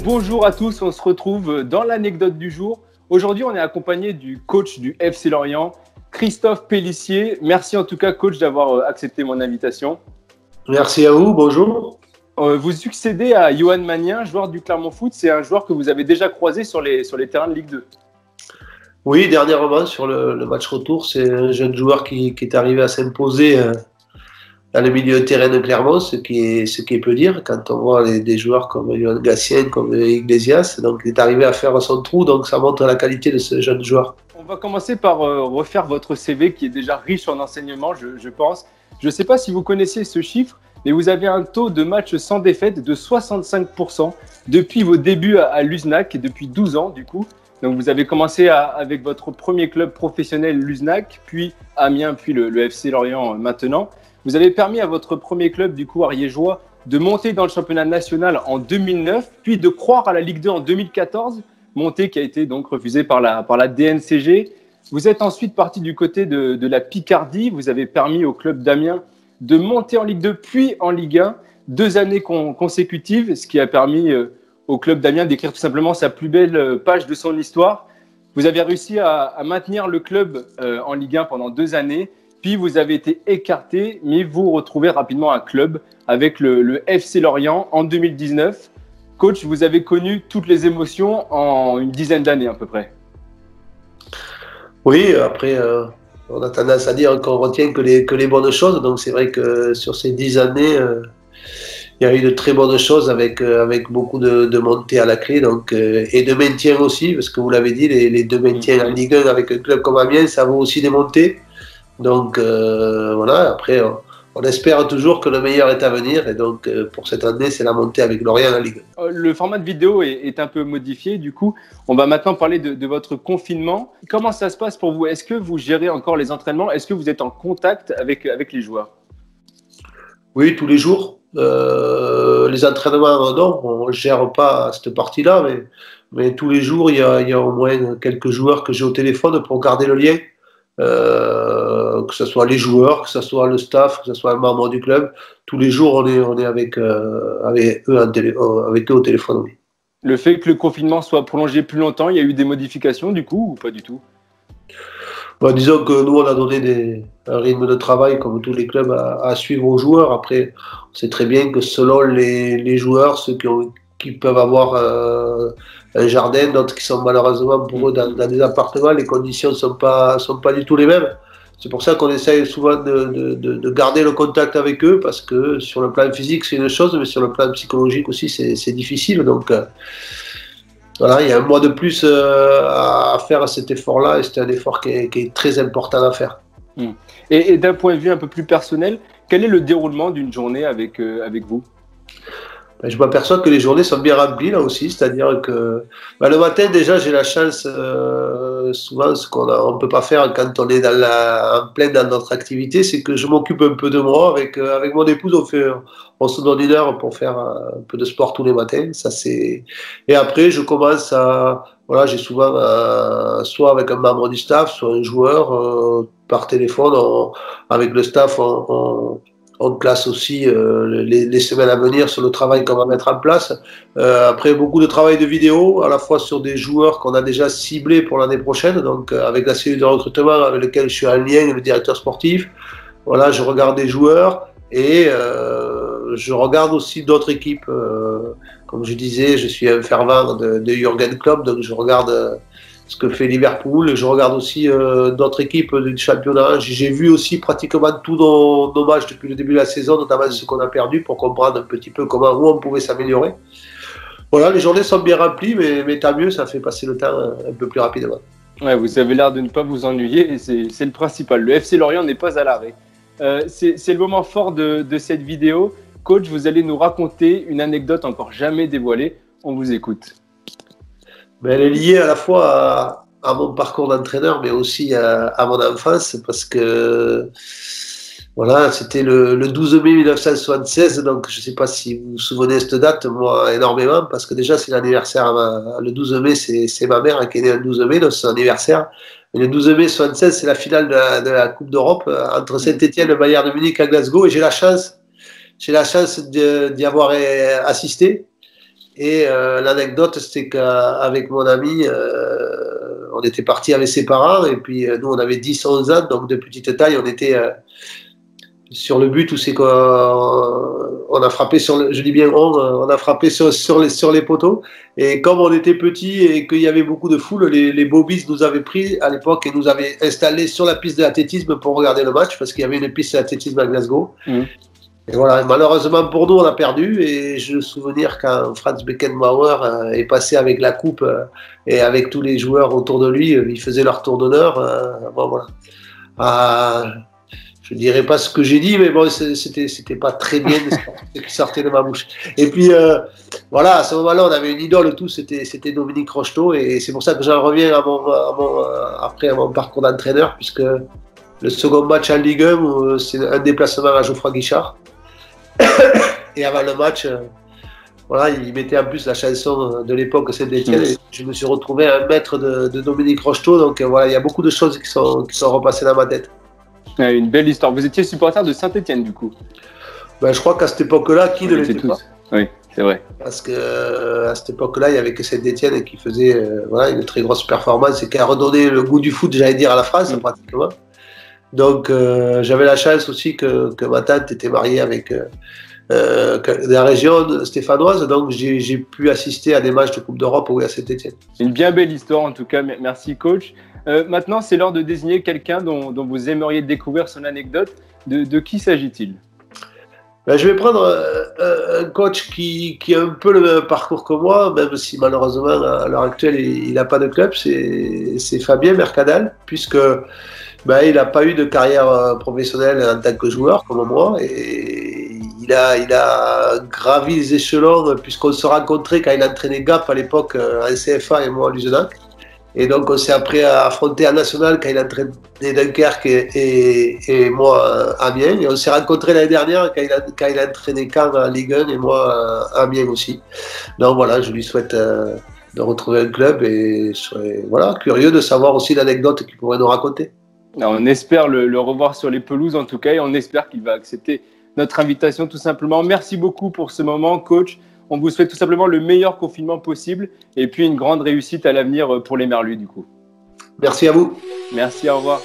Bonjour à tous, on se retrouve dans l'anecdote du jour. Aujourd'hui, on est accompagné du coach du FC Lorient, Christophe Pélissier. Merci en tout cas, coach, d'avoir accepté mon invitation. Merci à vous, bonjour. Vous succédez à Yoann Magnin, joueur du Clermont Foot. C'est un joueur que vous avez déjà croisé sur les terrains de Ligue 2. Oui, dernièrement, sur le match retour, c'est un jeune joueur qui est arrivé à s'imposer dans le milieu de terrain de Clermont, ce qui est peu dire quand on voit des joueurs comme Yoann Gatien, comme Iglesias. Donc, il est arrivé à faire son trou, donc ça montre la qualité de ce jeune joueur. On va commencer par refaire votre CV qui est déjà riche en enseignements, je pense. Je ne sais pas si vous connaissiez ce chiffre, mais vous avez un taux de match sans défaite de 65% depuis vos débuts à l'USNAC, depuis 12 ans du coup. Donc vous avez commencé avec votre premier club professionnel, l'USNAC, puis Amiens, puis le FC Lorient maintenant. Vous avez permis à votre premier club, du coup ariégeois, de monter dans le championnat national en 2009, puis de croire à la Ligue 2 en 2014, montée qui a été donc refusée par la DNCG. Vous êtes ensuite parti du côté de la Picardie. Vous avez permis au club d'Amiens de monter en Ligue 2 puis en Ligue 1, 2 années consécutives, ce qui a permis au club d'Amiens d'écrire tout simplement sa plus belle page de son histoire. Vous avez réussi à maintenir le club en Ligue 1 pendant 2 années, puis vous avez été écarté, mais vous retrouvez rapidement un club avec le FC Lorient en 2019. Coach, vous avez connu toutes les émotions en une dizaine d'années à peu près. Oui, après, on a tendance à dire qu'on retient que les bonnes choses. Donc, c'est vrai que sur ces 10 années, il y a eu de très bonnes choses avec beaucoup de montées à la clé et de maintien aussi, parce que vous l'avez dit, les 2 maintiens en Ligue 1 avec un club comme Amiens, ça vaut aussi des montées. Donc, voilà, après, on espère toujours que le meilleur est à venir. Et donc, pour cette année, c'est la montée avec Lorient en Ligue 1. Le format de vidéo est un peu modifié. Du coup, on va maintenant parler de votre confinement. Comment ça se passe pour vous? Est-ce que vous gérez encore les entraînements? Est-ce que vous êtes en contact avec les joueurs? Oui, tous les jours. Les entraînements, non, on ne gère pas cette partie-là, mais tous les jours, il y a au moins quelques joueurs que j'ai au téléphone pour garder le lien. Que ce soit les joueurs, que ce soit le staff, que ce soit un membre du club. Tous les jours, on est avec eux au téléphone. Oui. Le fait que le confinement soit prolongé plus longtemps, il y a eu des modifications du coup ou pas du tout? Bon, disons que nous, on a donné un rythme de travail, comme tous les clubs, à suivre aux joueurs. Après, on sait très bien que selon les joueurs, ceux qui peuvent avoir un jardin, d'autres qui sont malheureusement pour eux dans des appartements, les conditions ne sont pas du tout les mêmes. C'est pour ça qu'on essaye souvent de garder le contact avec eux, parce que sur le plan physique, c'est une chose, mais sur le plan psychologique aussi, c'est difficile. Donc, voilà, il y a un mois de plus à faire cet effort-là, et c'est un effort qui est très important à faire. Et d'un point de vue un peu plus personnel, quel est le déroulement d'une journée avec vous? Je m'aperçois que les journées sont bien remplies là aussi, c'est-à-dire que le matin déjà j'ai la chance, souvent ce qu'on ne peut pas faire quand on est en plein dans notre activité, c'est que je m'occupe un peu de moi avec mon épouse, on se donne 1 heure pour faire un peu de sport tous les matins, et après je commence voilà, j'ai souvent soit avec un membre du staff, soit un joueur, par téléphone, avec le staff on classe aussi les semaines à venir sur le travail qu'on va mettre en place. Après, beaucoup de travail de vidéo, à la fois sur des joueurs qu'on a déjà ciblés pour l'année prochaine, donc avec la cellule de recrutement avec laquelle je suis en lien, le directeur sportif. Voilà, je regarde des joueurs et je regarde aussi d'autres équipes. Comme je disais, je suis un fervent de Jürgen Klopp, donc je regarde ce que fait Liverpool. Je regarde aussi d'autres équipes du championnat. J'ai vu aussi pratiquement tous nos matchs depuis le début de la saison, notamment ce qu'on a perdu, pour comprendre un petit peu où on pouvait s'améliorer. Voilà, les journées sont bien remplies, mais tant mieux, ça fait passer le temps un peu plus rapidement. Ouais, vous avez l'air de ne pas vous ennuyer et c'est le principal. Le FC Lorient n'est pas à l'arrêt. C'est le moment fort de cette vidéo. Coach, vous allez nous raconter une anecdote encore jamais dévoilée. On vous écoute. Mais elle est liée à la fois à mon parcours d'entraîneur, mais aussi à mon enfance, parce que voilà, c'était le 12 mai 1976, donc je ne sais pas si vous vous souvenez de cette date, moi énormément, parce que déjà c'est l'anniversaire, le 12 mai c'est ma mère qui est née le 12 mai, donc c'est son anniversaire. Et le 12 mai 1976, c'est la finale de la Coupe d'Europe entre Saint-Étienne et le Bayern de Munich à Glasgow, et j'ai la chance d'y avoir assisté. Et l'anecdote, c'était qu'avec mon ami, on était parti avec ses parents, et puis nous, on avait 10-11 ans, donc de petite taille, on était sur le but où c'est qu'on a frappé sur le, je dis bien on a frappé sur les poteaux. Et comme on était petits et qu'il y avait beaucoup de foule, les Bobbies nous avaient pris à l'époque et nous avaient installés sur la piste d'athlétisme pour regarder le match, parce qu'il y avait une piste d'athlétisme à Glasgow. Et voilà, malheureusement pour nous, on a perdu. Et je me souviens quand Franz Beckenbauer est passé avec la coupe et avec tous les joueurs autour de lui, ils faisaient leur tour d'honneur. Bon, voilà. Je ne dirais pas ce que j'ai dit, mais bon, c'était pas très bien ce qui sortait de ma bouche. Et puis, voilà, à ce moment-là, on avait une idole, tout, c'était Dominique Rocheteau. Et c'est pour ça que j'en reviens après à mon parcours d'entraîneur, puisque le second match en Ligue 1, c'est un déplacement à Geoffroy Guichard. Et avant le match, voilà, il mettait en plus la chanson de l'époque Saint-Étienne. Et je me suis retrouvé à 1 mètre de Dominique Rocheteau. Donc voilà, il y a beaucoup de choses qui sont repassées dans ma tête. Une belle histoire. Vous étiez supporter de Saint-Étienne, du coup? Ben, je crois qu'à cette époque-là, qui ne l'était pas? Oui, c'est vrai. Parce qu'à cette époque-là, il n'y avait que Saint-Étienne qui faisait voilà, une très grosse performance et qui a redonné le goût du foot, j'allais dire, à la France, pratiquement. Donc, j'avais la chance aussi que ma tante était mariée avec de la région stéphanoise, donc j'ai pu assister à des matchs de Coupe d'Europe à Saint-Étienne. Une bien belle histoire, en tout cas. Merci, coach. Maintenant, c'est l'heure de désigner quelqu'un dont vous aimeriez découvrir son anecdote. De qui s'agit-il? Ben, je vais prendre un coach qui a un peu le même parcours que moi, même si malheureusement à l'heure actuelle il n'a pas de club, c'est Fabien Mercadal, puisque ben, il n'a pas eu de carrière professionnelle en tant que joueur comme moi, et il a gravi les échelons puisqu'on se rencontrait quand il entraînait Gap à l'époque en CFA et moi à Luzenac. Et donc on s'est après affronté en national quand il entraînait Dunkerque et moi à Amiens. Et on s'est rencontrés l'année dernière quand il entraînait Caen en Ligue 1 et moi à Amiens aussi. Donc voilà, je lui souhaite de retrouver un club et je serais voilà, curieux de savoir aussi l'anecdote qu'il pourrait nous raconter. Alors, on espère le revoir sur les pelouses en tout cas, et on espère qu'il va accepter notre invitation tout simplement. Merci beaucoup pour ce moment, coach. On vous souhaite tout simplement le meilleur confinement possible et puis une grande réussite à l'avenir pour les Merlus du coup. Merci à vous. Merci, au revoir.